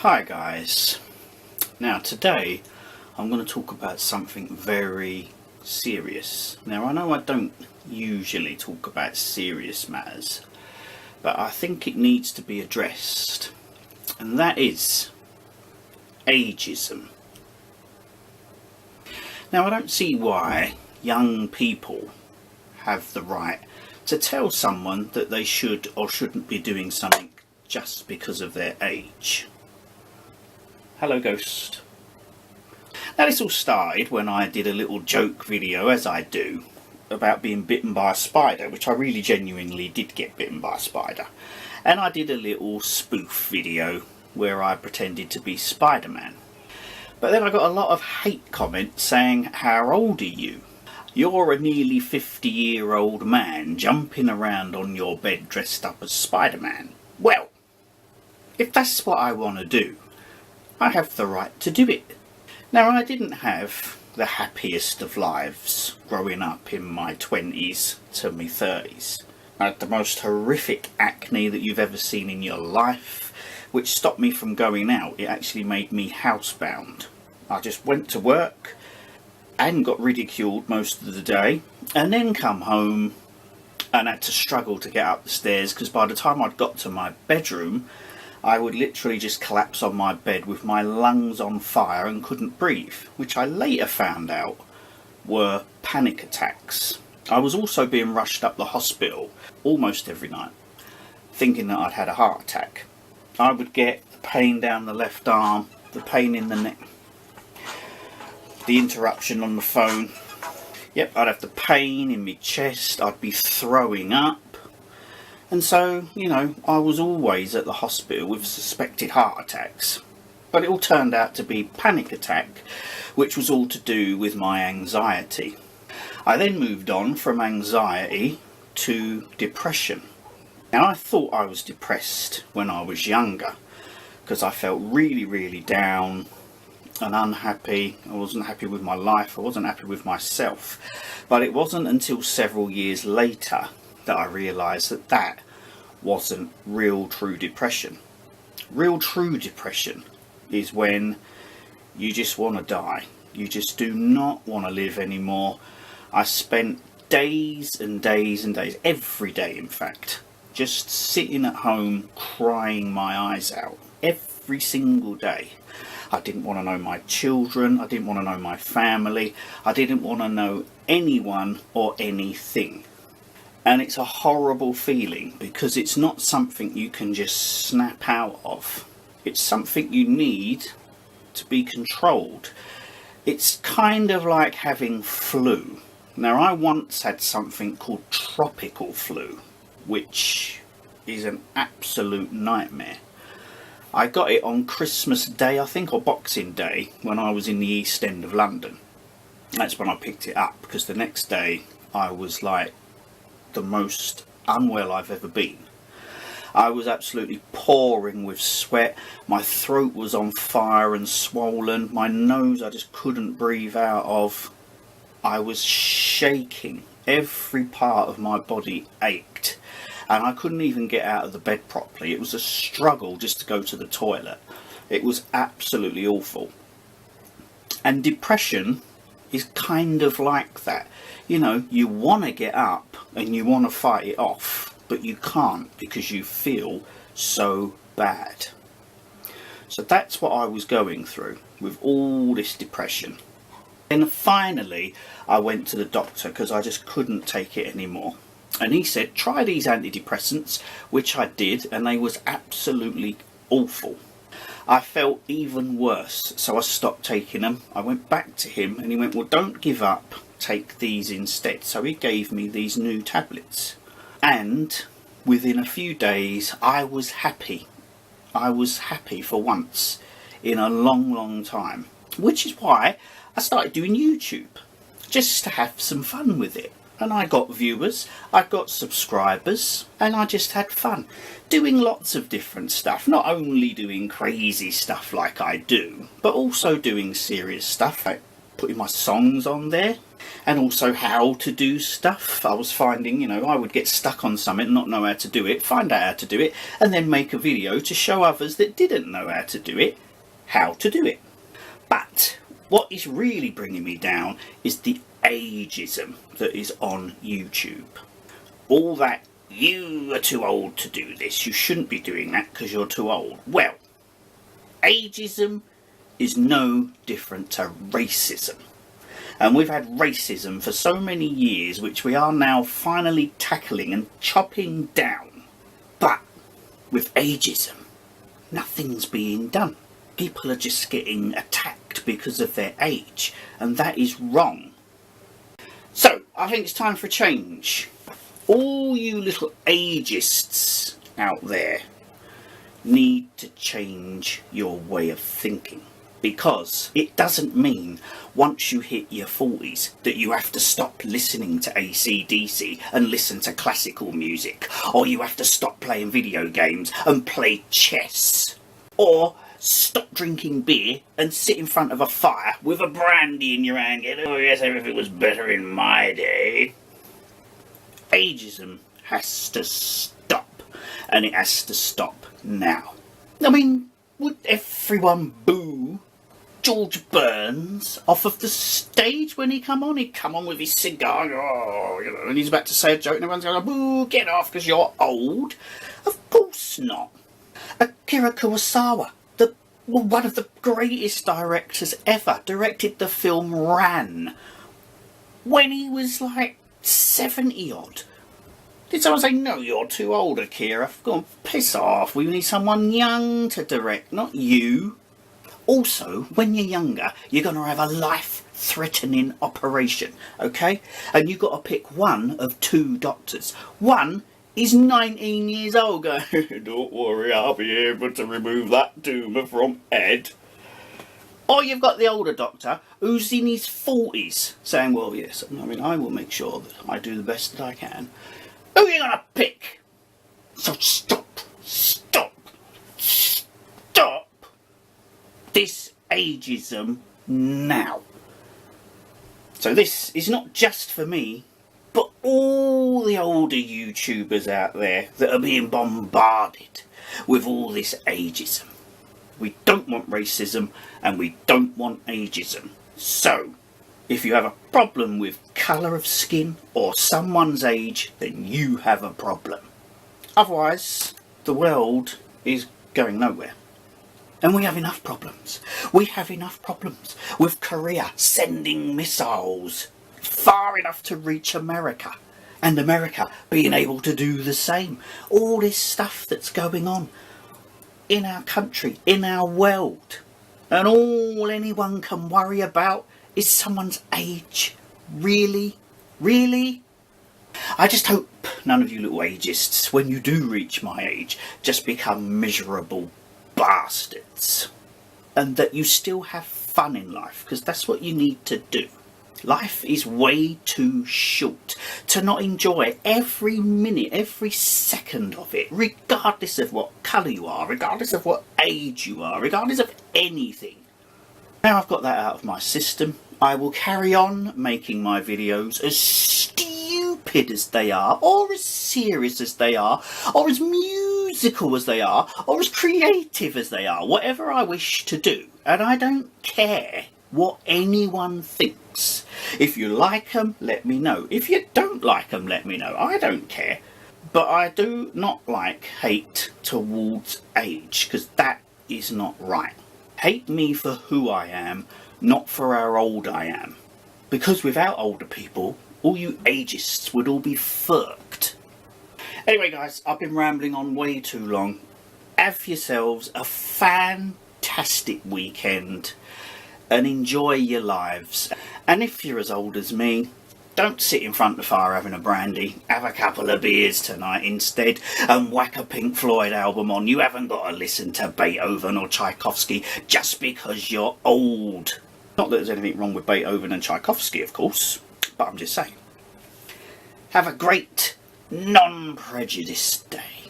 Hi guys, now today I'm going to talk about something very serious. Now I know I don't usually talk about serious matters, but I think it needs to be addressed, and that is ageism. Now I don't see why young people have the right to tell someone that they should or shouldn't be doing something just because of their age. Hello Ghost. Now this all started when I did a little joke video, as I do, about being bitten by a spider, which I really genuinely did get bitten by a spider. And I did a little spoof video where I pretended to be Spider-Man. But then I got a lot of hate comments saying, how old are you? You're a nearly 50-year-old man jumping around on your bed dressed up as Spider-Man. Well, if that's what I want to do, I have the right to do it. Now I didn't have the happiest of lives growing up in my 20s to my 30s. I had the most horrific acne that you've ever seen in your life, which stopped me from going out. It actually made me housebound. I just went to work and got ridiculed most of the day, and then come home and had to struggle to get up the stairs, because by the time I'd got to my bedroom I would literally just collapse on my bed with my lungs on fire and couldn't breathe, which I later found out were panic attacks. I was also being rushed up the hospital almost every night, thinking that I'd had a heart attack. I would get the pain down the left arm, the pain in the neck, the interruption on the phone. Yep, I'd have the pain in my chest, I'd be throwing up. And so, you know, I was always at the hospital with suspected heart attacks. But it all turned out to be panic attack, which was all to do with my anxiety. I then moved on from anxiety to depression. Now I thought I was depressed when I was younger, because I felt really down and unhappy. I wasn't happy with my life, I wasn't happy with myself. But it wasn't until several years later that I realised that that wasn't real true depression. Real true depression is when you just want to die. You just do not want to live anymore. I spent days and days and days, every day in fact, just sitting at home crying my eyes out every single day. I didn't want to know my children, I didn't want to know my family, I didn't want to know anyone or anything. And it's a horrible feeling, because it's not something you can just snap out of. It's something you need to be controlled. It's kind of like having flu. Now I once had something called tropical flu, which is an absolute nightmare. I got it on Christmas Day, I think, or Boxing Day, when I was in the East End of London. That's when I picked it up, because the next day I was like the most unwell I've ever been. I was absolutely pouring with sweat, my throat was on fire and swollen, my nose I just couldn't breathe out of. I was shaking, every part of my body ached, and I couldn't even get out of the bed properly. It was a struggle just to go to the toilet. It was absolutely awful. And depression is kind of like that. You know, you want to get up and you want to fight it off, but you can't because you feel so bad. So that's what I was going through with all this depression. Then finally I went to the doctor because I just couldn't take it anymore. And he said, try these antidepressants, which I did, and they was absolutely awful. I felt even worse, so I stopped taking them. I went back to him and he went, well, don't give up, take these instead. So he gave me these new tablets, and within a few days I was happy. I was happy for once in a long time, which is why I started doing YouTube, just to have some fun with it. And I got viewers, I got subscribers, and I just had fun doing lots of different stuff. Not only doing crazy stuff like I do, but also doing serious stuff like putting my songs on there, and also how to do stuff. I was finding, you know, I would get stuck on something and not know how to do it, find out how to do it, and then make a video to show others that didn't know how to do it, how to do it. But what is really bringing me down is the ageism that is on YouTube. All that, you are too old to do this, you shouldn't be doing that because you're too old. Well, ageism is no different to racism. And we've had racism for so many years, which we are now finally tackling and chopping down. But with ageism, nothing's being done. People are just getting attacked because of their age, and that is wrong. So, I think it's time for a change. All you little ageists out there need to change your way of thinking. Because it doesn't mean once you hit your 40s that you have to stop listening to AC/DC and listen to classical music, or you have to stop playing video games and play chess, or stop drinking beer and sit in front of a fire with a brandy in your hand and, oh yes, everything was better in my day. Ageism has to stop, and it has to stop now. I mean, would everyone boo George Burns off of the stage when he come on? He'd come on with his cigar, oh, you know, and he's about to say a joke and everyone's going, boo, get off because you're old. Of course not. Akira Kurosawa, one of the greatest directors ever, directed the film Ran when he was like 70 odd. Did someone say, no, you're too old, Akira? Go on, piss off. We need someone young to direct, not you. Also, when you're younger, you're going to have a life-threatening operation, okay? And you've got to pick one of two doctors. One is 19 years old going, don't worry, I'll be able to remove that tumour from Ed. Or you've got the older doctor who's in his 40s saying, well, yes, I mean, I will make sure that I do the best that I can. Who are you going to pick? So stop this ageism now. So this is not just for me, but all the older YouTubers out there that are being bombarded with all this ageism. We don't want racism and we don't want ageism. So, if you have a problem with colour of skin or someone's age, then you have a problem. Otherwise, the world is going nowhere. And we have enough problems. We have enough problems with Korea sending missiles far enough to reach America, and America being able to do the same. All this stuff that's going on in our country, in our world, and all anyone can worry about is someone's age. Really? Really? I just hope none of you little ageists, when you do reach my age, just become miserable bastards, and that you still have fun in life, because that's what you need to do. Life is way too short to not enjoy every minute, every second of it, regardless of what colour you are, regardless of what age you are, regardless of anything. Now I've got that out of my system, I will carry on making my videos as stupid as they are, or as serious as they are, or as musical as they are, or as creative as they are, whatever I wish to do. And I don't care what anyone thinks. If you like them, let me know. If you don't like them, let me know. I don't care. But I do not like hate towards age, because that is not right. Hate me for who I am, not for how old I am. Because without older people, all you ageists would all be fucked. Anyway guys, I've been rambling on way too long. Have yourselves a fantastic weekend and enjoy your lives. And if you're as old as me, don't sit in front of the fire having a brandy. Have a couple of beers tonight instead and whack a Pink Floyd album on. You haven't got to listen to Beethoven or Tchaikovsky just because you're old. Not that there's anything wrong with Beethoven and Tchaikovsky, of course, but I'm just saying. Have a great non-prejudiced day.